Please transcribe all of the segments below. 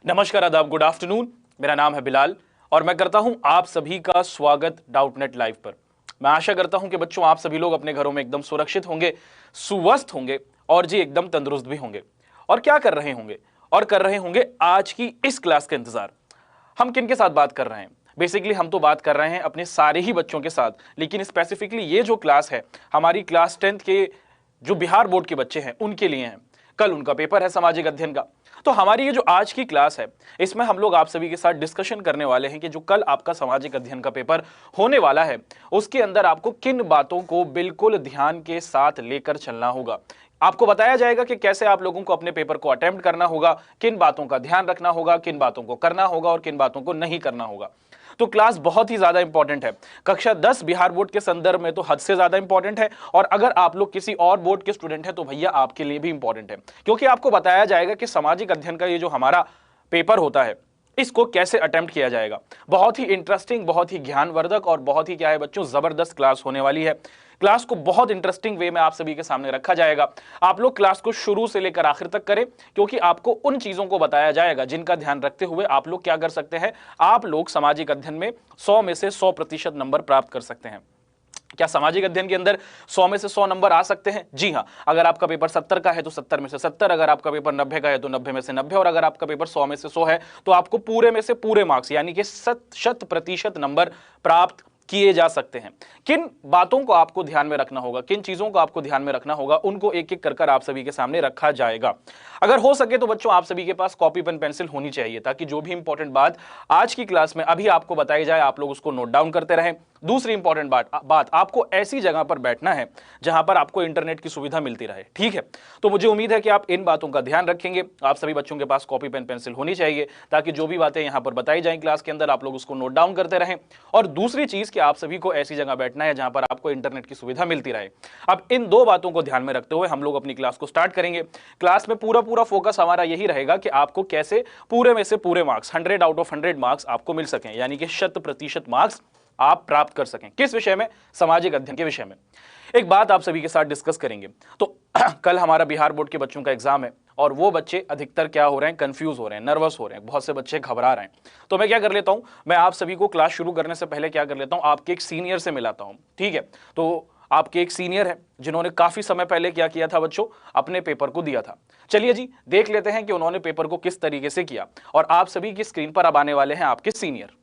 नमस्कार, आदाब, good afternoon. मेरा नाम है बिलाल और मैं करता हूं आप सभी का स्वागत डाउटनेट लाइव पर। मैं आशा करता हूं कि बच्चों आप सभी लोग अपने घरों में एकदम सुरक्षित होंगे, स्वस्थ होंगे और जी एकदम तंदुरुस्त भी होंगे। और क्या कर रहे होंगे? और कर रहे होंगे आज की इस क्लास का इंतजार। हम किन के साथ बात कर रहे हैं? बेसिकली हम तो बात कर रहे हैं अपने सारे ही बच्चों के साथ, लेकिन स्पेसिफिकली ये जो क्लास है हमारी क्लास 10th के जो बिहार बोर्ड के बच्चे हैं उनके लिए हैं। कल उनका पेपर है सामाजिक अध्ययन का। तो हमारी ये जो आज की क्लास है इसमें हम लोग आप सभी के साथ डिस्कशन करने वाले हैं कि जो कल आपका सामाजिक अध्ययन का पेपर होने वाला है उसके अंदर आपको किन बातों को बिल्कुल ध्यान के साथ लेकर चलना होगा। आपको बताया जाएगा कि कैसे आप लोगों को अपने पेपर को अटेम्प्ट करना होगा, किन बातों का ध्यान रखना होगा, किन बातों को करना होगा और किन बातों को नहीं करना होगा। तो क्लास बहुत ही ज्यादा इंपॉर्टेंट है। कक्षा 10 बिहार बोर्ड के संदर्भ में तो हद से ज्यादा इंपॉर्टेंट है, और अगर आप लोग किसी और बोर्ड के स्टूडेंट हैं तो भैया आपके लिए भी इंपॉर्टेंट है, क्योंकि आपको बताया जाएगा कि सामाजिक अध्ययन का ये जो हमारा पेपर होता है इसको कैसे अटेम्प्ट किया जाएगा। बहुत ही इंटरेस्टिंग, बहुत ही ज्ञानवर्धक और बहुत ही क्या है बच्चों, जबरदस्त क्लास होने वाली है। क्लास को बहुत इंटरेस्टिंग वे में आप सभी के सामने रखा जाएगा। आप लोग क्लास को शुरू से लेकर आखिर तक करें, क्योंकि आपको उन चीजों को बताया जाएगा जिनका ध्यान रखते हुए आप लोग क्या कर सकते हैं, आप लोग सामाजिक अध्ययन में 100 में से 100% नंबर प्राप्त कर सकते हैं। क्या सामाजिक अध्ययन के अंदर 100 में से 100 नंबर आ सकते हैं? जी हां। अगर आपका पेपर 70 का है तो 70 में से 70, अगर आपका पेपर 90 का है तो 90 में से 90, और अगर आपका पेपर 100 में से 100 है तो आपको पूरे में से पूरे मार्क्स यानी कि 100% नंबर प्राप्त किए जा सकते हैं। किन बातों को आपको ध्यान में रखना होगा, किन चीजों को आपको ध्यान में रखना होगा, उनको एक एक कर आप सभी के सामने रखा जाएगा। अगर हो सके तो बच्चों आप सभी के पास कॉपी पेन पेंसिल होनी चाहिए, ताकि जो भी इंपॉर्टेंट बात आज की क्लास में अभी आपको बताई जाए आप लोग उसको नोट डाउन करते रहें। दूसरी इंपॉर्टेंट बात आपको ऐसी जगह पर बैठना है जहां पर आपको इंटरनेट की सुविधा मिलती रहे, ठीक है? तो मुझे उम्मीद है कि आप इन बातों का ध्यान रखेंगे। आप सभी बच्चों के पास कॉपी पेन पेंसिल होनी चाहिए, ताकि जो भी बातें यहां पर बताई जाएं क्लास के अंदर आप लोग उसको नोट डाउन करते रहें। और दूसरी चीज कि आप सभी को ऐसी जगह बैठना है जहां पर आपको इंटरनेट की सुविधा मिलती रहे। अब इन दो बातों को ध्यान में रखते हुए हम लोग अपनी क्लास को स्टार्ट करेंगे। क्लास में पूरा फोकस हमारा यही रहेगा कि आपको कैसे पूरे में से पूरे मार्क्स 100 आउट ऑफ 100 मार्क्स आपको मिल सकें, यानी कि 100% मार्क्स आप प्राप्त कर सकें। किस विषय में? सामाजिक अध्ययन के विषय में। एक बात आप सभी के साथ डिस्कस करेंगे। तो कल हमारा बिहार बोर्ड के बच्चों का एग्जाम है और वो बच्चे अधिकतर क्या हो रहे हैं, कंफ्यूज हो रहे हैं, नर्वस हो रहे हैं, बहुत से बच्चे घबरा रहे हैं। तो मैं क्या कर लेता हूं, मैं आप सभी को क्लास शुरू करने से पहले क्या कर लेता हूं, आपके एक सीनियर से मिलाता हूं, ठीक है? तो आपके एक सीनियर है जिन्होंने काफी समय पहले क्या किया था बच्चों, अपने पेपर को दिया था। चलिए जी देख लेते हैं कि उन्होंने पेपर को किस तरीके से किया। और आप सभी की स्क्रीन पर अब आने वाले हैं आपके सीनियर।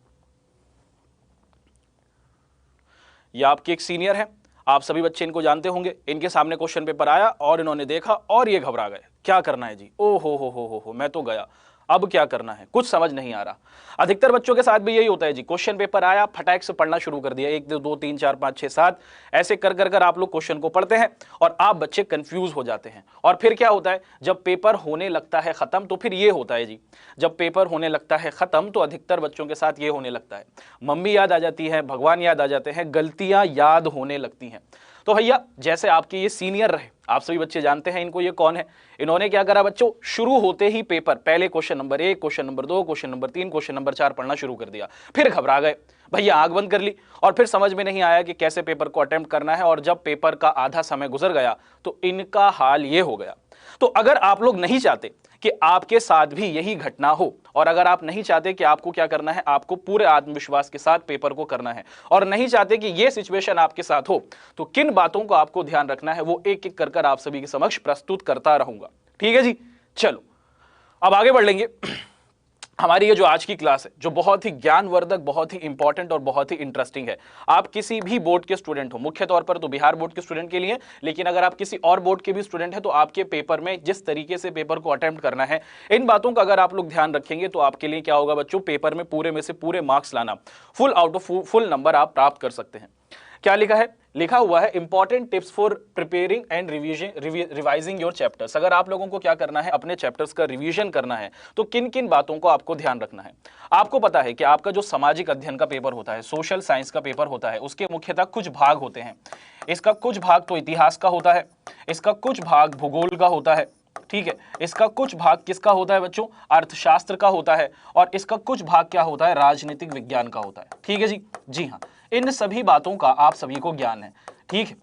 ये आपके एक सीनियर है, आप सभी बच्चे इनको जानते होंगे। इनके सामने क्वेश्चन पेपर आया और इन्होंने देखा और ये घबरा गए। क्या करना है जी? ओ हो, मैं तो गया, अब क्या करना है, कुछ समझ नहीं आ रहा। अधिकतर बच्चों के साथ भी यही होता है जी। क्वेश्चन पेपर आया, फटाक से पढ़ना शुरू कर दिया, 1 2 3 4 5 6 7 ऐसे कर आप लोग क्वेश्चन को पढ़ते हैं और आप बच्चे कंफ्यूज हो जाते हैं। और फिर क्या होता है, जब पेपर होने लगता है खत्म तो फिर ये होता है जी, जब पेपर होने लगता है खत्म तो अधिकतर बच्चों के साथ ये होने लगता है, मम्मी याद आ जाती है, भगवान याद आ जाते हैं, गलतियां याद होने लगती हैं। तो भैया जैसे आपके ये सीनियर रहे, आप सभी बच्चे जानते हैं इनको, ये कौन है। इन्होंने क्या करा बच्चों, शुरू होते ही पेपर पहले question number 1, question number 2, question number 3, question number 4 पढ़ना शुरू कर दिया। फिर घबरा गए भैया, आंख बंद कर ली और फिर समझ में नहीं आया कि कैसे पेपर को अटेम्प्ट करना है। और जब पेपर का आधा समय गुजर गया तो इनका हाल ये हो गया। तो अगर आप लोग नहीं चाहते कि आपके साथ भी यही घटना हो, और अगर आप नहीं चाहते कि आपको क्या करना है, आपको पूरे आत्मविश्वास के साथ पेपर को करना है, और नहीं चाहते कि यह सिचुएशन आपके साथ हो, तो किन बातों को आपको ध्यान रखना है वो एक एक कर आप सभी के समक्ष प्रस्तुत करता रहूंगा, ठीक है जी? चलो अब आगे बढ़ लेंगे। हमारी ये जो आज की क्लास है जो बहुत ही ज्ञानवर्धक, बहुत ही इंपॉर्टेंट और बहुत ही इंटरेस्टिंग है। आप किसी भी बोर्ड के स्टूडेंट हो, मुख्य तौर पर तो बिहार बोर्ड के स्टूडेंट के लिए, लेकिन अगर आप किसी और बोर्ड के भी स्टूडेंट हैं तो आपके पेपर में जिस तरीके से पेपर को अटेम्प्ट करना है, इन बातों का अगर आप लोग ध्यान रखेंगे तो आपके लिए क्या होगा बच्चों, पेपर में पूरे में से पूरे मार्क्स लाना, full out of full number आप प्राप्त कर सकते हैं। क्या लिखा है? लिखा हुआ है important tips for preparing and revising your chapters. अगर आप लोगों को क्या करना है, अपने चैप्टर्स का रिवीजन करना है, तो किन किन बातों को आपको ध्यान रखना है। आपको पता है कि आपका जो सामाजिक अध्ययन का पेपर होता है, सोशल साइंस का पेपर होता है, उसके मुख्यतः कुछ भाग होते हैं। इसका कुछ भाग तो इतिहास का होता है, इसका कुछ भाग भूगोल का होता है, ठीक है, इसका कुछ भाग किसका होता है बच्चों, अर्थशास्त्र का होता है, और इसका कुछ भाग क्या होता है, राजनीतिक विज्ञान का होता है, ठीक है जी? जी हाँ, इन सभी बातों का आप सभी को ज्ञान है, ठीक है?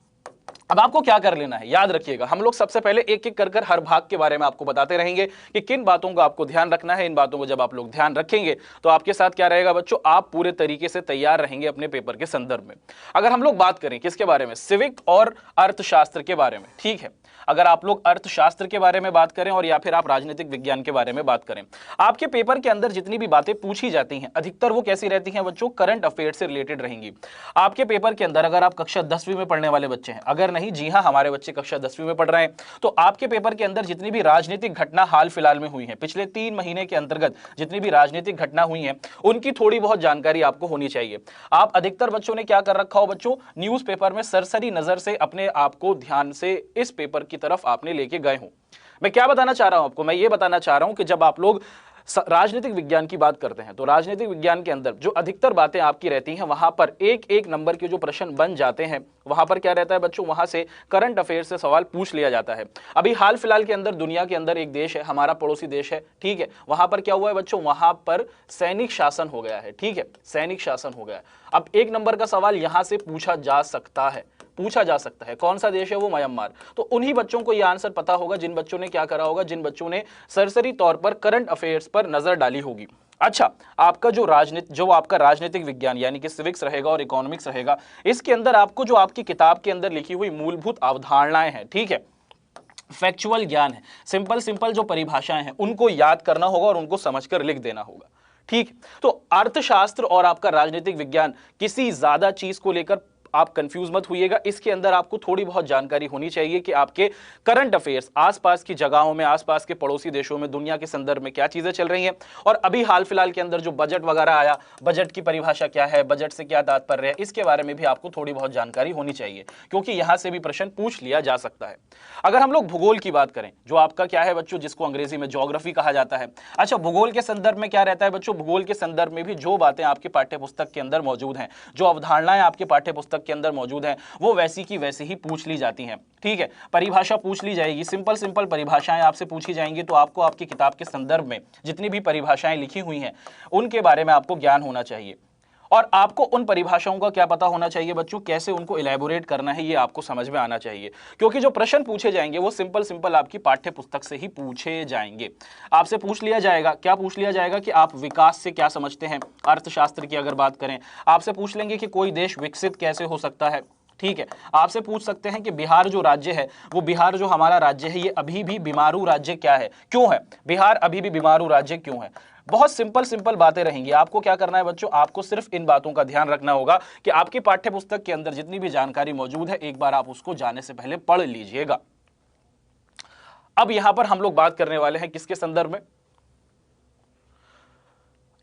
अब आपको क्या कर लेना है, याद रखिएगा, हम लोग सबसे पहले एक एक कर हर भाग के बारे में आपको बताते रहेंगे कि किन बातों को आपको ध्यान रखना है। इन बातों को जब आप लोग ध्यान रखेंगे तो आपके साथ क्या रहेगा बच्चों, आप पूरे तरीके से तैयार रहेंगे अपने पेपर के संदर्भ में। अगर हम लोग बात करें किसके बारे में, सिविक और अर्थशास्त्र के बारे में, ठीक है। अगर आप लोग अर्थशास्त्र के बारे में बात करें और या फिर आप राजनीतिक विज्ञान के बारे में बात करें, आपके पेपर के अंदर जितनी भी बातें पूछी जाती हैं अधिकतर वो कैसी रहती हैं बच्चों, करंट अफेयर से रिलेटेड रहेंगी। आपके पेपर के अंदर अगर आप कक्षा 10वीं में पढ़ने वाले बच्चे हैं, अगर नहीं, जी हाँ, हमारे बच्चे कक्षा 10वीं में पढ़ रहे हैं, तो आपके पेपर के अंदर जितनी भी राजनीतिक घटना हाल फिलहाल में हुई है, पिछले 3 महीने के अंतर्गत जितनी भी राजनीतिक घटना हुई है, उनकी थोड़ी बहुत जानकारी आपको होनी चाहिए। आप अधिकतर बच्चों ने क्या कर रखा हो बच्चों, न्यूज़पेपर में सरसरी नजर से अपने आप को ध्यान से इस पेपर की तरफ आपने लेके गए हो। मैं क्या बताना चाह रहा हूं आपको, मैं ये बताना चाह रहा हूं कि जब आप लोग राजनीतिक विज्ञान की बात करते हैं तो राजनीतिक विज्ञान के अंदर जो अधिकतर बातें आपकी रहती हैं, वहां पर एक एक नंबर के जो प्रश्न बन जाते हैं, वहां पर क्या रहता है बच्चों, वहां से करंट अफेयर से सवाल पूछ लिया जाता है। अभी हाल फिलहाल के अंदर दुनिया के अंदर एक देश है, हमारा पड़ोसी देश है, ठीक है, वहां पर क्या हुआ है बच्चों, वहां पर सैनिक शासन हो गया है, ठीक है, सैनिक शासन हो गया है। अब एक नंबर का सवाल यहां से पूछा जा सकता है, पूछा जा सकता है, कौन सा देश है वो, म्यांमार। तो उन्हीं बच्चों को यह आंसर पता होगा जिन बच्चों ने क्या करा होगा, जिन बच्चों ने सरसरी तौर पर करंट अफेयर्स पर नजर डाली होगी। अच्छा, आपका जो आपका राजनीतिक विज्ञान यानी कि सिविक्स रहेगा और इकोनॉमिक्स रहेगा, इसके अंदर आपको जो आपकी किताब के अंदर लिखी हुई मूलभूत अवधारणाएं हैं, ठीक है, फैक्चुअल ज्ञान है, सिंपल जो परिभाषाएं हैं, उनको याद करना होगा और उनको समझकर लिख देना होगा, ठीक। तो अर्थशास्त्र और आपका राजनीतिक विज्ञान, किसी ज्यादा चीज को लेकर आप कंफ्यूज मत होइएगा। इसके अंदर आपको थोड़ी बहुत जानकारी होनी चाहिए कि आपके करंट अफेयर्स, आसपास की जगहों में, आसपास के पड़ोसी देशों में, दुनिया के संदर्भ में क्या चीजें चल रही हैं, और अभी हाल फिलहाल के अंदर जो बजट वगैरह आया, बजट की परिभाषा क्या है, बजट से क्या तात्पर्य है, इसके बारे में भी आपको थोड़ी बहुत जानकारी होनी चाहिए, क्योंकि यहां से भी प्रश्न पूछ लिया जा सकता है। अगर हम लोग भूगोल की बात करें, जो आपका क्या है बच्चों, जिसको अंग्रेजी में ज्योग्राफी कहा जाता है। अच्छा, भूगोल के संदर्भ में क्या रहता है बच्चों, भूगोल के संदर्भ में भी जो बातें आपके पाठ्य पुस्तक के अंदर मौजूद हैं, जो अवधारणाएं आपके पाठ्य पुस्तक के अंदर मौजूद हैं, वो वैसी की वैसी ही पूछ ली जाती हैं, ठीक है। परिभाषा पूछ ली जाएगी, सिंपल परिभाषाएं आपसे पूछी जाएंगी, तो आपको आपकी किताब के संदर्भ में जितनी भी परिभाषाएं लिखी हुई हैं उनके बारे में आपको ज्ञान होना चाहिए, और आपको उन परिभाषाओं का क्या पता होना चाहिए बच्चों, कैसे उनको इलैबोरेट करना है, ये आपको समझ में आना चाहिए, क्योंकि जो प्रश्न पूछे जाएंगे वो सिंपल आपकी पाठ्य पुस्तक से ही पूछे जाएंगे। आपसे पूछ लिया जाएगा, क्या पूछ लिया जाएगा कि आप विकास से क्या समझते हैं, अर्थशास्त्र की अगर बात करें, आपसे पूछ लेंगे कि कोई देश विकसित कैसे हो सकता है, ठीक है। आपसे पूछ सकते हैं कि बिहार जो राज्य है, वो बिहार जो हमारा राज्य है, ये अभी भी बीमारू राज्य क्या है, क्यों है बिहार अभी भी बीमारू राज्य क्यों है। बहुत सिंपल बातें रहेंगी। आपको क्या करना है बच्चों, आपको सिर्फ इन बातों का ध्यान रखना होगा कि आपकी पाठ्य पुस्तक के अंदर जितनी भी जानकारी मौजूद है, एक बार आप उसको जाने से पहले पढ़ लीजिएगा। अब यहां पर हम लोग बात करने वाले हैं किसके संदर्भ में,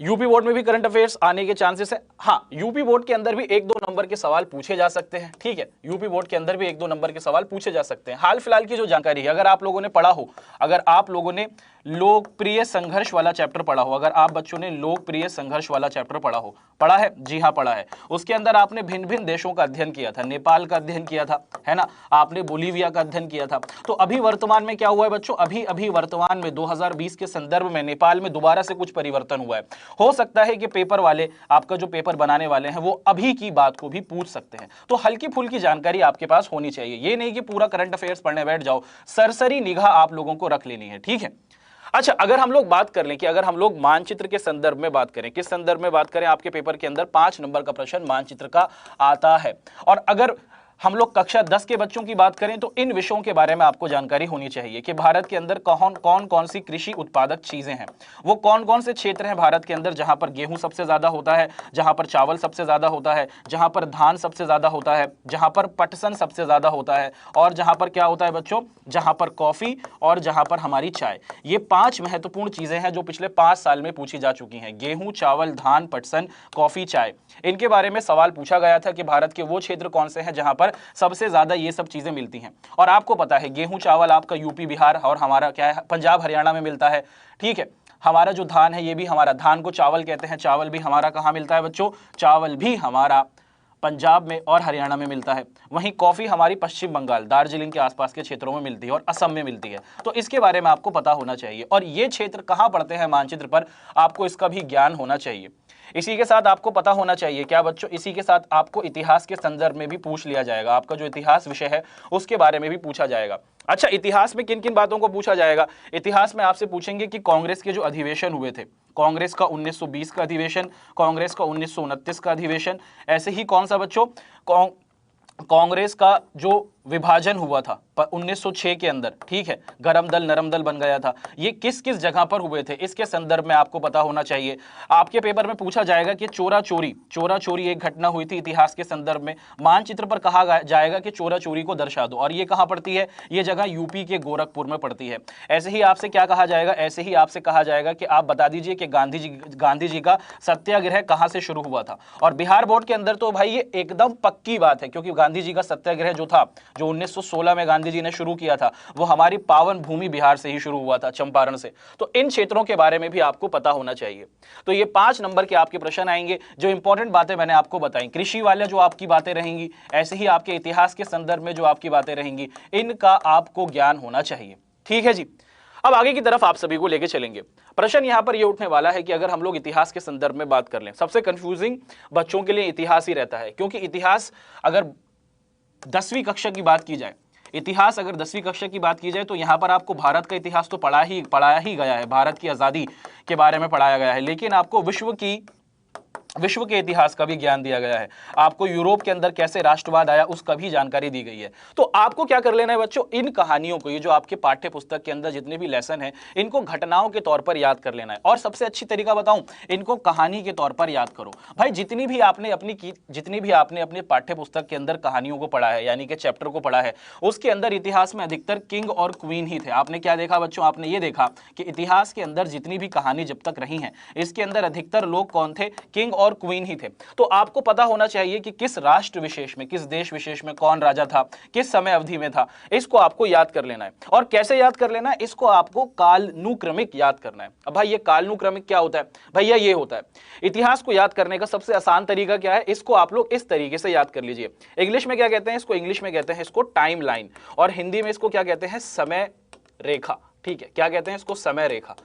यूपी बोर्ड में भी करंट अफेयर्स आने के चांसेस है। हाँ, यूपी बोर्ड के अंदर भी 1-2 नंबर के सवाल पूछे जा सकते हैं, ठीक है, यूपी बोर्ड के अंदर भी 1-2 नंबर के सवाल पूछे जा सकते हैं। हाल फिलहाल की जो जानकारी है, अगर आप लोगों ने पढ़ा हो, अगर आप लोगों ने लोकप्रिय संघर्ष वाला चैप्टर पढ़ा हो, अगर आप बच्चों ने लोकप्रिय संघर्ष वाला चैप्टर पढ़ा हो, पढ़ा है, जी हाँ पढ़ा है, उसके अंदर आपने भिन्न भिन्न देशों का अध्ययन किया था, नेपाल का अध्ययन किया था, है ना, आपने बोलीविया का अध्ययन किया था। तो अभी वर्तमान में क्या हुआ है बच्चों, अभी वर्तमान में 2020 के संदर्भ में नेपाल में दोबारा से कुछ परिवर्तन हुआ है। हो सकता है कि पेपर वाले, आपका जो पेपर बनाने वाले हैं, वो अभी की बात को भी पूछ सकते हैं। तो हल्की फुल्की जानकारी आपके पास होनी चाहिए, ये नहीं कि पूरा करंट अफेयर्स पढ़ने बैठ जाओ, सरसरी निगाह आप लोगों को रख लेनी है, ठीक है। अच्छा, अगर हम लोग बात कर लें कि अगर हम लोग मानचित्र के संदर्भ में बात करें, किस संदर्भ में बात करें, आपके पेपर के अंदर 5 नंबर का प्रश्न मानचित्र का आता है। और अगर हम लोग कक्षा 10 के बच्चों की बात करें तो इन विषयों के बारे में आपको जानकारी होनी चाहिए कि भारत के अंदर कौन सी कृषि उत्पादक चीजें हैं, वो कौन से क्षेत्र हैं भारत के अंदर जहां पर गेहूं सबसे ज्यादा होता है, जहां पर चावल सबसे ज्यादा होता है, जहां पर धान सबसे ज्यादा होता है, जहां पर पटसन सबसे ज्यादा होता है, और जहां पर क्या होता है बच्चों, जहां पर कॉफी और जहां पर हमारी चाय। ये 5 महत्वपूर्ण चीजें हैं जो पिछले 5 साल में पूछी जा चुकी हैं, गेहूं, चावल, धान, पटसन, कॉफी, चाय। इनके बारे में सवाल पूछा गया था कि भारत के वो क्षेत्र कौन से हैं जहां पर सबसे ज्यादा ये सब चीजें मिलती हैं। और आपको पता है गेहूं चावल आपका यूपी बिहार और हमारा क्या है पंजाब हरियाणा में मिलता है, ठीक है। हमारा जो धान है, ये भी हमारा धान को चावल कहते हैं, चावल भी हमारा कहाँ मिलता है बच्चों, चावल भी हमारा पंजाब में और हरियाणा में मिलता है। वहीं कॉफी हमारी पश्चिम बंगाल, दार्जिलिंग के आसपास के क्षेत्रों में मिलती है और असम में मिलती है। तो इसके बारे में आपको पता होना चाहिए, और ये क्षेत्र कहाँ पड़ते हैं मानचित्र पर, आपको इसका भी ज्ञान होना चाहिए। इसी के साथ आपको पता होना चाहिए क्या बच्चों, इसी के साथ आपको इतिहास के संदर्भ में भी पूछ लिया जाएगा, आपका जो इतिहास विषय है उसके बारे में भी पूछा जाएगा। अच्छा, इतिहास में किन किन बातों को पूछा जाएगा? इतिहास में आपसे पूछेंगे कि कांग्रेस के जो अधिवेशन हुए थे, कांग्रेस का 1920 का अधिवेशन, कांग्रेस का 1929 का अधिवेशन, ऐसे ही कौन सा बच्चों, कांग्रेस का जो विभाजन हुआ था 1906 के अंदर, ठीक है, गरम दल नरम दल बन गया था, ये किस किस जगह पर हुए थे, इसके संदर्भ में आपको पता होना चाहिए। आपके पेपर में पूछा जाएगा कि चोरा चोरी एक घटना हुई थी इतिहास के संदर्भ में, मानचित्र पर कहा जाएगा कि चोरा चोरी को दर्शा दो, और ये कहां पड़ती है, ये जगह यूपी के गोरखपुर में पड़ती है। ऐसे ही आपसे क्या कहा जाएगा, ऐसे ही आपसे कहा जाएगा कि आप बता दीजिए कि गांधी जी का सत्याग्रह कहां से शुरू हुआ था। और बिहार बोर्ड के अंदर तो भाई ये एकदम पक्की बात है, क्योंकि गांधी जी का सत्याग्रह जो था, जो 1916 में गांधी जी ने शुरू किया था, वो हमारी पावन भूमि बिहार से ही शुरू हुआ था, चंपारण से। तो इन क्षेत्रों के बारे में भी आपको पता होना चाहिए। तो ये 5 नंबर के आपके प्रश्न आएंगे। जो इंपॉर्टेंट बातें मैंने आपको बताई, कृषि वाले जो आपकी बातें रहेंगी, ऐसे ही आपके इतिहास के संदर्भ में जो आपकी बातें रहेंगी, इनका आपको ज्ञान होना चाहिए। ठीक है जी। अब आगे की तरफ आप सभी को लेके चलेंगे। प्रश्न यहां पर यह उठने वाला है कि अगर हम लोग इतिहास के संदर्भ में बात कर लें, सबसे कंफ्यूजिंग बच्चों के लिए इतिहास ही रहता है, क्योंकि इतिहास अगर 10वीं कक्षा की बात की जाए, इतिहास अगर 10वीं कक्षा की बात की जाए, तो यहां पर आपको भारत का इतिहास तो पढ़ाया ही गया है, भारत की आजादी के बारे में पढ़ाया गया है, लेकिन आपको विश्व के इतिहास का भी ज्ञान दिया गया है। आपको यूरोप के अंदर कैसे राष्ट्रवाद आया उसका भी जानकारी दी गई है। तो आपको क्या कर लेना है बच्चों, इन कहानियों को, ये जो आपके पाठ्य पुस्तक के अंदर जितने भी लेसन है, इनको घटनाओं के तौर पर याद कर लेना है। और सबसे अच्छी तरीका बताऊं, इनको कहानी के तौर पर याद करो। भाई जितनी भी आपने अपने पाठ्य पुस्तक के अंदर कहानियों को पढ़ा है, यानी कि चैप्टर को पढ़ा है, उसके अंदर इतिहास में अधिकतर किंग और क्वीन ही थे। आपने क्या देखा बच्चों, आपने ये देखा कि इतिहास के अंदर जितनी भी कहानी जब तक रही हैं, इसके अंदर अधिकतर लोग कौन थे, किंग और क्वीन ही थे। तो आपको पता होना चाहिए कि किस राष्ट्र विशेष में, किस देश विशेष में कौन राजा था, किस समय अवधि में था, इसको आपको याद कर लेना है। और कैसे याद कर लेना है, इसको आपको कालानुक्रमिक याद करना है। अब भाई ये कालानुक्रमिक क्या होता है, भैया ये होता है, इतिहास को याद करने का सबसे आसान तरीका क्या है, इसको आप लोग इस तरीके से याद कर लीजिए। इंग्लिश में क्या कहते हैं इसको, इंग्लिश में कहते हैं इसको टाइम लाइन, और हिंदी में इसको क्या कहते हैं, समय रेखा। ठीक है, क्या कहते हैं इसको, समय रेखा।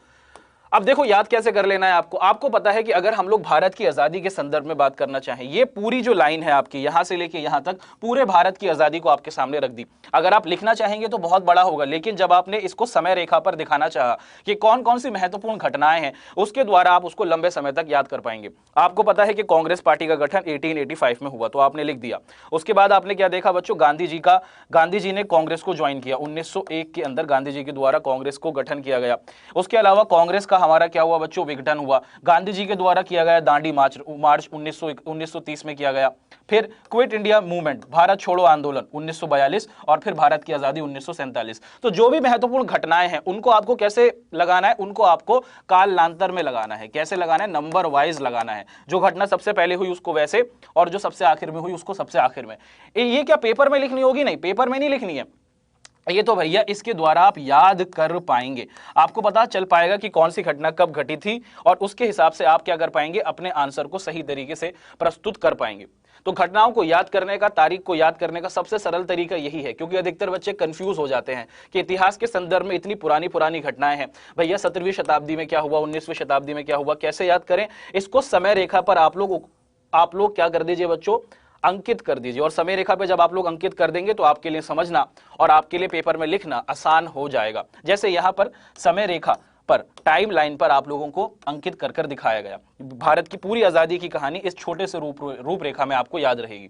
अब देखो याद कैसे कर लेना है आपको पता है कि अगर हम लोग भारत की आजादी के संदर्भ में बात करना चाहें, ये पूरी जो लाइन है आपकी यहां से लेके यहां तक, पूरे भारत की आजादी को आपके सामने रख दी। अगर आप लिखना चाहेंगे तो बहुत बड़ा होगा, लेकिन जब आपने इसको समय रेखा पर दिखाना चाहा कि कौन कौन सी महत्वपूर्ण घटनाएं हैं, उसके द्वारा आप उसको लंबे समय तक याद कर पाएंगे। आपको पता है कि कांग्रेस पार्टी का गठन 1885 में हुआ, तो आपने लिख दिया। उसके बाद आपने क्या देखा बच्चों, गांधी जी ने कांग्रेस को ज्वाइन किया 1901 के अंदर, गांधी जी के द्वारा कांग्रेस को गठन किया गया। उसके अलावा कांग्रेस का हमारा क्या हुआ बच्चों, विघटन हुआ, गांधी जी के द्वारा किया गया दांडी मार्च 1930 में किया गया। फिर क्विट इंडिया मूवमेंट, भारत छोड़ो आंदोलन 1942, और फिर भारत की आजादी 1947। तो जो भी महत्वपूर्ण घटनाएं हैं उनको आपको कैसे लगाना है, उनको आपको कालांतर में लगाना है। कैसे लगाना है, नंबर वाइज लगाना है। जो घटना सबसे पहले हुई उसको वैसे, और जो सबसे आखिर में हुई उसको सबसे आखिर में। ये क्या पेपर में लिखनी होगी, नहीं, पेपर में नहीं लिखनी है ये, तो भैया इसके द्वारा आप याद कर पाएंगे, आपको पता चल पाएगा कि कौन सी घटना कब घटी थी, और उसके हिसाब से आप क्या कर पाएंगे, अपने आंसर को सही तरीके से प्रस्तुत कर पाएंगे। तो घटनाओं को याद करने का, तारीख को याद करने का सबसे सरल तरीका यही है, क्योंकि अधिकतर बच्चे कंफ्यूज हो जाते हैं कि इतिहास के संदर्भ में इतनी पुरानी घटनाएं हैं, भैया 17वीं शताब्दी में क्या हुआ, 19वीं शताब्दी में क्या हुआ, कैसे याद करें इसको। समय रेखा पर आप लोग क्या कर दीजिए बच्चों, अंकित कर दीजिए। और समय रेखा पे जब आप लोग अंकित कर देंगे तो आपके लिए समझना और आपके लिए पेपर में लिखना आसान हो जाएगा। जैसे यहां पर समय रेखा पर, टाइम लाइन पर आप लोगों को अंकित कर कर दिखाया गया। भारत की पूरी आजादी की कहानी इस छोटे से रूपरेखा में आपको याद रहेगी।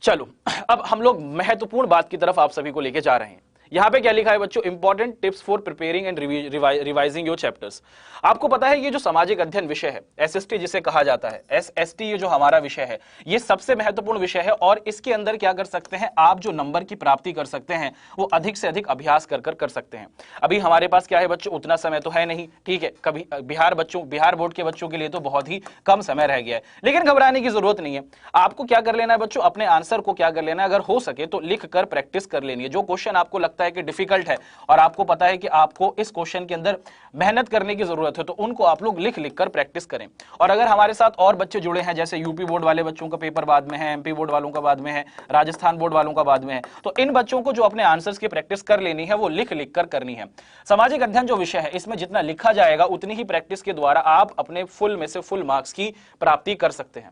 चलो अब हम लोग महत्वपूर्ण बात की तरफ आप सभी को लेके जा रहे हैं। यहां पे क्या लिखा है बच्चों, important tips for preparing and revising your chapters. आपको पता है ये जो सामाजिक अध्ययन विषय है, एसएसटी जिसे कहा जाता है, एसएसटी ये जो हमारा विषय है, ये सबसे महत्वपूर्ण विषय है। और इसके अंदर क्या कर सकते हैं आप, जो नंबर की प्राप्ति कर सकते हैं वो अधिक से अधिक अभ्यास कर सकते हैं। अभी हमारे पास क्या है बच्चों, उतना समय तो है नहीं, ठीक है। कभी बिहार बोर्ड के बच्चों के लिए तो बहुत ही कम समय रह गया है, लेकिन घबराने की जरूरत नहीं है। आपको क्या कर लेना है बच्चों, अपने आंसर को क्या कर लेना है, अगर हो सके तो लिख कर प्रैक्टिस कर लेनी है। जो क्वेश्चन आपको लगता लगता है कि डिफिकल्ट है और आपको पता है कि आपको इस क्वेश्चन के अंदर मेहनत करने की जरूरत है, तो उनको आप लोग लिख लिख कर प्रैक्टिस करें। और अगर हमारे साथ और बच्चे जुड़े हैं, जैसे यूपी बोर्ड वाले बच्चों का पेपर बाद में है, एमपी बोर्ड वालों का बाद में है, राजस्थान बोर्ड वालों का बाद में है, तो इन बच्चों को जो अपने आंसर्स की प्रैक्टिस कर लेनी है वो लिख लिख कर करनी है। सामाजिक अध्ययन जो विषय है इसमें जितना लिखा जाएगा उतनी ही प्रैक्टिस के द्वारा आप अपने फुल में से फुल मार्क्स की प्राप्ति कर सकते हैं।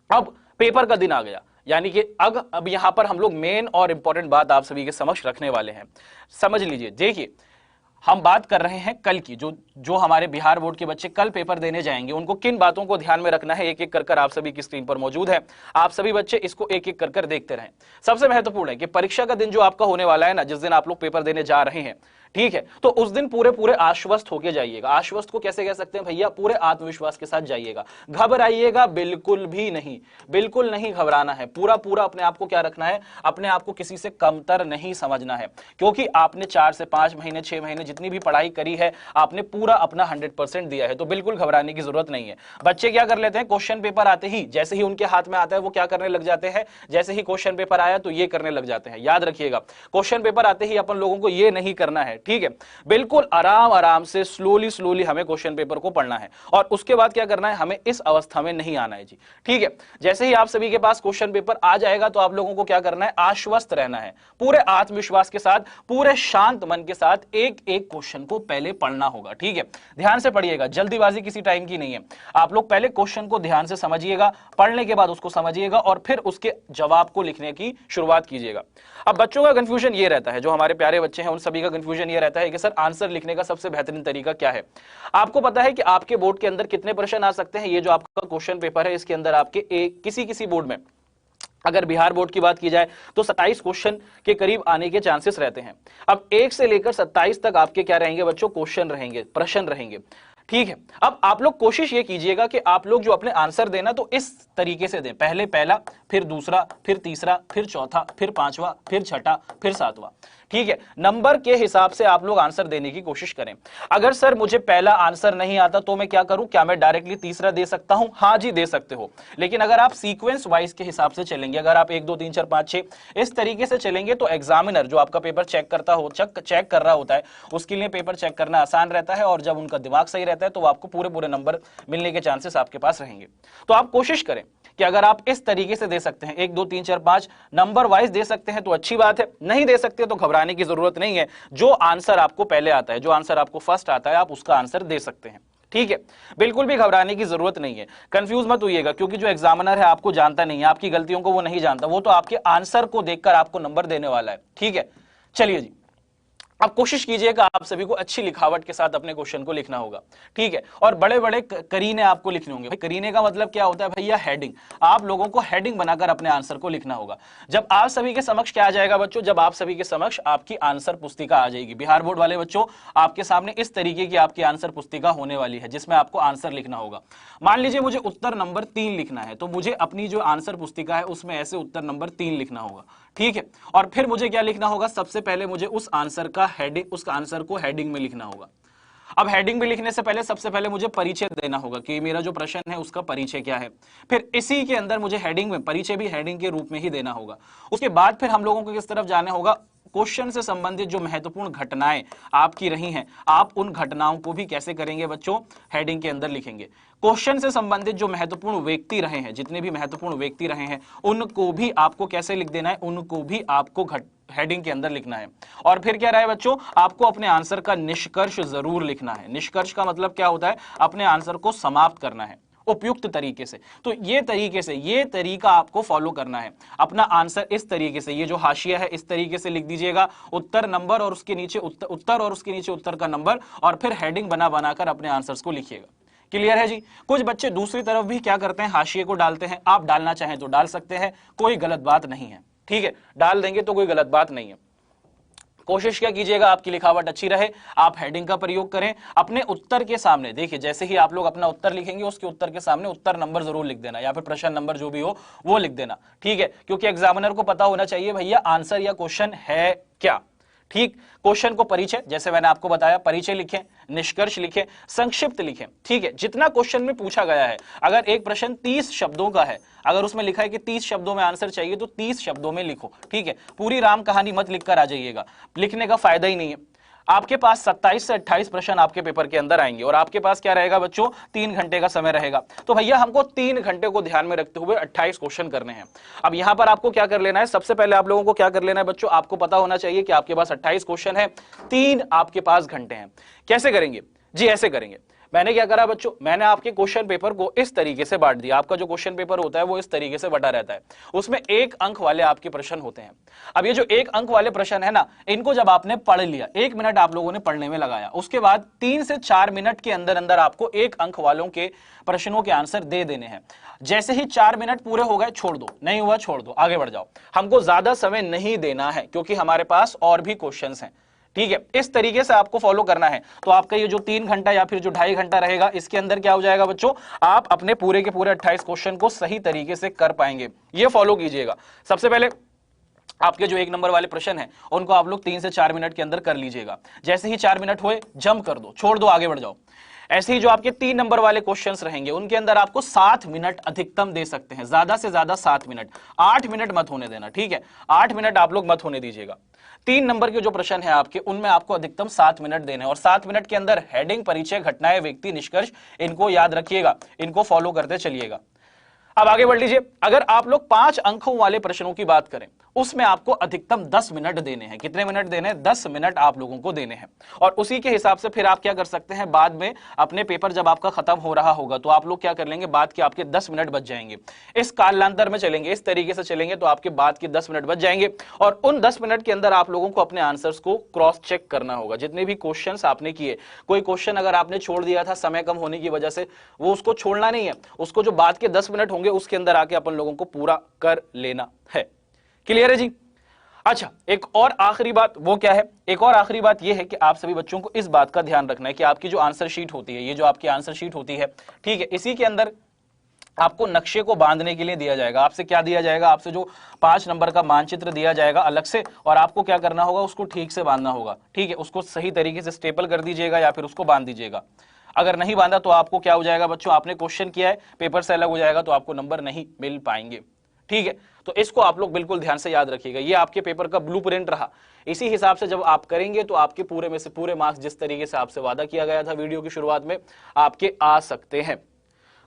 अब पेपर का दिन आ गया, यानी कि अब यहां पर हम लोग मेन और इंपॉर्टेंट बात आप सभी के समक्ष रखने वाले हैं। समझ लीजिए, देखिए हम बात कर रहे हैं कल की, जो हमारे बिहार बोर्ड के बच्चे कल पेपर देने जाएंगे उनको किन बातों को ध्यान में रखना है, एक एक कर आप सभी की स्क्रीन पर मौजूद है। आप सभी बच्चे इसको एक एक कर देखते रहें। सबसे महत्वपूर्ण है कि परीक्षा का दिन जो आपका होने वाला है ना, जिस दिन आप लोग पेपर देने जा रहे हैं, ठीक है, तो उस दिन पूरे पूरे आश्वस्त होके जाइएगा। आश्वस्त को कैसे कह सकते हैं भैया, पूरे आत्मविश्वास के साथ जाइएगा, घबराइएगा बिल्कुल भी नहीं, बिल्कुल नहीं घबराना है। पूरा पूरा अपने आप को क्या रखना है, अपने आप को किसी से कमतर नहीं समझना है, क्योंकि आपने 4 से 5 महीने 6 महीने जितनी भी पढ़ाई करी है आपने पूरा अपना 100% दिया है, तो बिल्कुल घबराने की जरूरत नहीं है। बच्चे क्या कर लेते हैं, क्वेश्चन पेपर आते ही जैसे ही उनके हाथ में आता है वो क्या करने लग जाते हैं, जैसे ही क्वेश्चन पेपर आया तो ये करने लग जाते हैं। याद रखिएगा, क्वेश्चन पेपर आते ही अपन लोगों को ये नहीं करना है, ठीक है, बिल्कुल आराम आराम से स्लोली स्लोली हमें क्वेश्चन पेपर को पढ़ना है और उसके बाद क्या करना है, हमें इस अवस्था में नहीं आना है जी, ठीक है। जैसे ही आप सभी के पास क्वेश्चन पेपर आ जाएगा तो आप लोगों को क्या करना है, आश्वस्त रहना है, पूरे आत्मविश्वास के साथ, पूरे शांत मन के साथ एक एक क्वेश्चन को पहले पढ़ना होगा, ठीक है। ध्यान से पढ़िएगा, जल्दीबाजी किसी टाइम की नहीं है। आप लोग पहले क्वेश्चन को ध्यान से समझिएगा, पढ़ने के बाद उसको समझिएगा और फिर उसके जवाब को लिखने की शुरुआत कीजिएगा। अब बच्चों का कंफ्यूजन ये रहता है, जो हमारे प्यारे बच्चे हैं उन सभी का कंफ्यूजन ये रहता है कि सर आंसर लिखने का सबसे बेहतरीन तरीका क्या है। आपको पता है कि आपके बोर्ड के अंदर कितने प्रश्न आ सकते हैं, ये जो आपका क्वेश्चन पेपर है इसके अंदर आपके किसी बोर्ड में, अगर बिहार बोर्ड की बात की जाए तो 27 क्वेश्चन के करीब आने के चांसेस रहते हैं। अब 1 से लेकर 27 तक आपके क्या रहेंगे बच्चों, क्वेश्चन रहेंगे, प्रश्न रहेंगे, ठीक है। अब आप लोग कोशिश ये कीजिएगा कि आप लोग जो अपने आंसर देना तो इस तरीके से दें, पहले पहला, फिर दूसरा, फिर तीसरा, फिर चौथा, फिर पांचवा, फिर छठा, फिर सातवां, ठीक है। नंबर के हिसाब से आप लोग आंसर देने की कोशिश करें। अगर सर मुझे पहला आंसर नहीं आता तो मैं क्या करूं, क्या मैं डायरेक्टली तीसरा दे सकता हूं? हाँ जी दे सकते हो, लेकिन अगर आप सीक्वेंस वाइज के हिसाब से चलेंगे, अगर आप 1 2 3 4 5 6 इस तरीके से चलेंगे तो एग्जामिनर जो आपका पेपर चेक कर रहा होता है उसके लिए पेपर चेक करना आसान रहता है और जब उनका दिमाग सही रहता है तो आपको पूरे पूरे नंबर मिलने के चांसेस आपके पास रहेंगे। तो आप कोशिश करें कि अगर आप इस तरीके से दे सकते हैं, 1 2 3 4 5 नंबर वाइज दे सकते हैं तो अच्छी बात है, नहीं दे सकते तो घबराने की जरूरत नहीं है। जो आंसर आपको पहले आता है, जो आंसर आपको फर्स्ट आता है, आप उसका आंसर दे सकते हैं, ठीक है। बिल्कुल भी घबराने की जरूरत नहीं है, कंफ्यूज मत होइएगा, क्योंकि जो एग्जामिनर है आपको जानता नहीं है, आपकी गलतियों को वो नहीं जानता, वो तो आपके आंसर को देखकर आपको नंबर देने वाला है, ठीक है। चलिए जी, अब कोशिश कीजिएगा आप सभी को अच्छी लिखावट के साथ अपने क्वेश्चन को लिखना होगा, ठीक है। और बड़े बड़े करीने आपको लिखने होंगे। भाई करीने का मतलब क्या होता है भैया, हेडिंग। आप लोगों को हेडिंग बनाकर अपने आंसर को लिखना होगा। जब आप सभी के समक्ष क्या आ जाएगा बच्चों, जब आप सभी के समक्ष आपकी आंसर पुस्तिका आ जाएगी, बिहार बोर्ड वाले बच्चों आपके सामने इस तरीके की आपकी आंसर पुस्तिका होने वाली है जिसमें आपको आंसर लिखना होगा। मान लीजिए मुझे उत्तर नंबर 3 लिखना है, तो मुझे अपनी जो आंसर पुस्तिका है उसमें ऐसे उत्तर नंबर 3 लिखना होगा, ठीक है। और फिर मुझे क्या लिखना होगा, सबसे पहले मुझे उस आंसर का हेडिंग, उस आंसर को हेडिंग में लिखना होगा। अब हेडिंग में लिखने से पहले सबसे पहले मुझे परिचय देना होगा कि मेरा जो प्रश्न है उसका परिचय क्या है। फिर इसी के अंदर मुझे हेडिंग में परिचय भी हेडिंग के रूप में ही देना होगा। उसके बाद फिर हम लोगों को किस तरफ जाना होगा, क्वेश्चन से संबंधित जो महत्वपूर्ण घटनाएं आपकी रही हैं, आप उन घटनाओं को भी कैसे करेंगे बच्चों, हेडिंग के अंदर लिखेंगे। क्वेश्चन से संबंधित जो महत्वपूर्ण व्यक्ति रहे हैं, जितने भी महत्वपूर्ण व्यक्ति रहे हैं उनको भी आपको कैसे लिख देना है, उनको भी आपको हेडिंग के अंदर लिखना है। और फिर क्या रहा है बच्चों, आपको अपने आंसर का निष्कर्ष जरूर लिखना है। निष्कर्ष का मतलब क्या होता है, अपने आंसर को समाप्त करना है उपयुक्त तरीके से। तो ये तरीका आपको फॉलो करना है। अपना आंसर इस तरीके से, ये जो हाशिया है इस तरीके से लिख दीजिएगा, उत्तर नंबर और उसके नीचे उत्तर और उसके नीचे उत्तर का नंबर, और फिर हेडिंग बना बनाकर अपने आंसर्स को लिखिएगा। क्लियर है जी। कुछ बच्चे दूसरी तरफ भी क्या करते हैं, हाशिए को डालते हैं। आप डालना चाहें तो डाल सकते हैं, कोई गलत बात नहीं है, ठीक है, डाल देंगे तो कोई गलत बात नहीं है। कोशिश क्या कीजिएगा आपकी लिखावट अच्छी रहे, आप हेडिंग का प्रयोग करें। अपने उत्तर के सामने देखिए, जैसे ही आप लोग अपना उत्तर लिखेंगे उसके उत्तर के सामने उत्तर नंबर जरूर लिख देना, या फिर प्रश्न नंबर जो भी हो वो लिख देना, ठीक है, क्योंकि एग्जामिनर को पता होना चाहिए भैया आंसर या क्वेश्चन है क्या, ठीक, क्वेश्चन को परिचय, जैसे मैंने आपको बताया, परिचय लिखें, निष्कर्ष लिखें, संक्षिप्त लिखें। ठीक है, जितना क्वेश्चन में पूछा गया है, अगर एक प्रश्न 30 शब्दों का है, अगर उसमें लिखा है कि 30 शब्दों में आंसर चाहिए तो 30 शब्दों में लिखो। ठीक है, पूरी राम कहानी मत लिखकर आ जाइएगा, लिखने का फायदा ही नहीं है। आपके पास 27 से 28 प्रश्न आपके पेपर के अंदर आएंगे और आपके पास क्या रहेगा बच्चों, 3 घंटे का समय रहेगा। तो भैया हमको 3 घंटे को ध्यान में रखते हुए 28 क्वेश्चन करने हैं। अब यहां पर आपको क्या कर लेना है, सबसे पहले आप लोगों को क्या कर लेना है बच्चों, आपको पता होना चाहिए कि आपके पास 28 क्वेश्चन है, 3 आपके पास घंटे हैं। कैसे करेंगे जी, ऐसे करेंगे। मैंने क्या करा बच्चों, मैंने आपके क्वेश्चन पेपर को इस तरीके से बांट दिया। आपका जो क्वेश्चन पेपर होता है वो इस तरीके से बटा रहता है, उसमें 1 अंक वाले आपके प्रश्न होते हैं। अब ये जो 1 अंक वाले प्रश्न है ना, इनको जब आपने पढ़ लिया, 1 मिनट आप लोगों ने पढ़ने में लगाया, उसके बाद 3 से 4 मिनट के अंदर अंदर आपको 1 अंक वालों के प्रश्नों के आंसर दे देने हैं। जैसे ही 4 मिनट पूरे हो गए, छोड़ दो, नहीं हुआ छोड़ दो, आगे बढ़ जाओ। हमको ज्यादा समय नहीं देना है क्योंकि हमारे पास और भी क्वेश्चन हैं। ठीक है, इस तरीके से आपको फॉलो करना है। तो आपका ये जो 3 घंटा या फिर जो 2.5 घंटा रहेगा, इसके अंदर क्या हो जाएगा बच्चों, आप अपने पूरे के पूरे 28 क्वेश्चन को सही तरीके से कर पाएंगे। ये फॉलो कीजिएगा। सबसे पहले आपके जो 1 नंबर वाले प्रश्न हैं उनको आप लोग 3 से 4 मिनट के अंदर कर लीजिएगा। जैसे ही 4 मिनट हुए, जंप कर दो, छोड़ दो, आगे बढ़ जाओ। ऐसे ही जो आपके 3 नंबर वाले क्वेश्चंस रहेंगे उनके अंदर आपको 7 मिनट अधिकतम दे सकते हैं, ज्यादा से ज्यादा 7 मिनट, 8 मिनट मत होने देना। ठीक है, 8 मिनट आप लोग मत होने दीजिएगा। 3 नंबर के जो प्रश्न है आपके, उनमें आपको अधिकतम 7 मिनट देने हैं और 7 मिनट के अंदर हेडिंग, परिचय, घटनाएं, व्यक्ति, निष्कर्ष, इनको याद रखिएगा, इनको फॉलो करते चलिएगा। अब आगे बढ़ लीजिए। अगर आप लोग 5 अंकों वाले प्रश्नों की बात करें, उसमें आपको अधिकतम 10 मिनट देने हैं। कितने मिनट देने हैं, 10 मिनट आप लोगों को देने हैं। और उसी के हिसाब से फिर आप क्या कर सकते हैं, बाद में अपने पेपर जब आपका खत्म हो रहा होगा तो आप लोग क्या कर लेंगे, बाद के आपके 10 मिनट बच जाएंगे। इस कालांतर में चलेंगे, इस तरीके से चलेंगे तो आपके बाद के 10 मिनट बच जाएंगे और उन 10 मिनट के अंदर आप लोगों को अपने आंसर्स को क्रॉस चेक करना होगा। जितने भी क्वेश्चन आपने किए, कोई क्वेश्चन अगर आपने छोड़ दिया था समय कम होने की वजह से, वो उसको छोड़ना नहीं है, उसको जो बाद के 10 मिनट होंगे उसके अंदर आके अपन लोगों को पूरा कर लेना है। क्लियर है जी। अच्छा, एक और आखिरी बात, वो क्या है, एक और आखिरी बात यह है कि आप सभी बच्चों को इस बात का ध्यान रखना है कि आपकी जो आंसर शीट होती है, ये जो आपकी आंसर शीट होती है, ठीक है, इसी के अंदर आपको नक्शे को बांधने के लिए दिया जाएगा। आपसे क्या दिया जाएगा, आपसे जो 5 नंबर का मानचित्र दिया जाएगा अलग से, और आपको क्या करना होगा, उसको ठीक से बांधना होगा। ठीक है, उसको सही तरीके से स्टेपल कर दीजिएगा या फिर उसको बांध दीजिएगा। अगर नहीं बांधा तो आपको क्या हो जाएगा बच्चों, आपने क्वेश्चन किया है, पेपर से अलग हो जाएगा तो आपको नंबर नहीं मिल पाएंगे। ठीक है, तो इसको आप लोग बिल्कुल ध्यान से याद रखिएगा। ये आपके पेपर का ब्लूप्रिंट रहा। इसी हिसाब से जब आप करेंगे तो आपके पूरे में से पूरे मार्क्स जिस तरीके से आपसे वादा किया गया था वीडियो की शुरुआत में, आपके आ सकते हैं।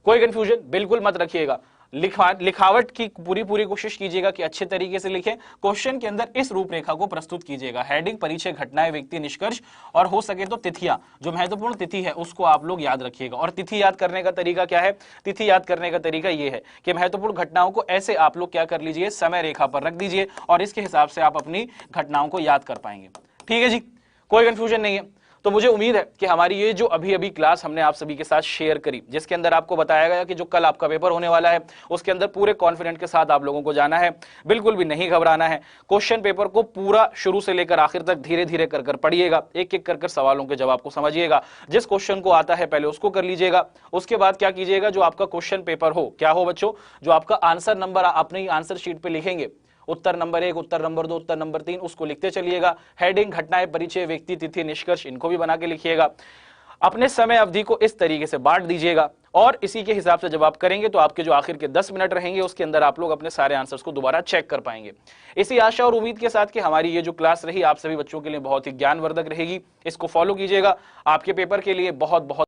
कोई कंफ्यूजन बिल्कुल मत रखिएगा। लिखावट की पूरी कोशिश कीजिएगा कि अच्छे तरीके से लिखें। क्वेश्चन के अंदर इस रूपरेखा को प्रस्तुत कीजिएगा, हेडिंग, परिचय, घटनाएं, व्यक्ति, निष्कर्ष, और हो सके तो तिथियां, जो महत्वपूर्ण तिथि है उसको आप लोग याद रखिएगा। और तिथि याद करने का तरीका क्या है, तिथि याद करने का तरीका यह है कि महत्वपूर्ण घटनाओं को ऐसे आप लोग क्या कर लीजिए, समय रेखा पर रख दीजिए और इसके हिसाब से आप अपनी घटनाओं को याद कर पाएंगे। ठीक है जी, कोई कंफ्यूजन नहीं है। तो मुझे उम्मीद है कि हमारी ये जो अभी क्लास हमने आप सभी के साथ शेयर करी, जिसके अंदर आपको बताया गया कि जो कल आपका पेपर होने वाला है उसके अंदर पूरे कॉन्फिडेंट के साथ आप लोगों को जाना है, बिल्कुल भी नहीं घबराना है। क्वेश्चन पेपर को पूरा शुरू से लेकर आखिर तक धीरे धीरे कर पढ़िएगा, एक एक कर सवालों के जवाब को समझिएगा। जिस क्वेश्चन को आता है पहले उसको कर लीजिएगा, उसके बाद क्या कीजिएगा, जो आपका क्वेश्चन पेपर हो, क्या हो बच्चों, जो आपका आंसर नंबर अपनी आंसर शीट पे लिखेंगे, उत्तर नंबर 1, उत्तर नंबर 2, उत्तर नंबर 3, उसको लिखते चलिएगा। हेडिंग, घटनाएं, परिचय, व्यक्ति, तिथि, निष्कर्ष, इनको भी बना के लिखिएगा। अपने समय अवधि को इस तरीके से बांट दीजिएगा और इसी के हिसाब से जब आप करेंगे तो आपके जो आखिर के 10 मिनट रहेंगे उसके अंदर आप लोग अपने सारे आंसर्स को दोबारा चेक कर पाएंगे। इसी आशा और उम्मीद के साथ कि हमारी ये जो क्लास रही आप सभी बच्चों के लिए बहुत ही ज्ञानवर्धक रहेगी, इसको फॉलो कीजिएगा। आपके पेपर के लिए बहुत बहुत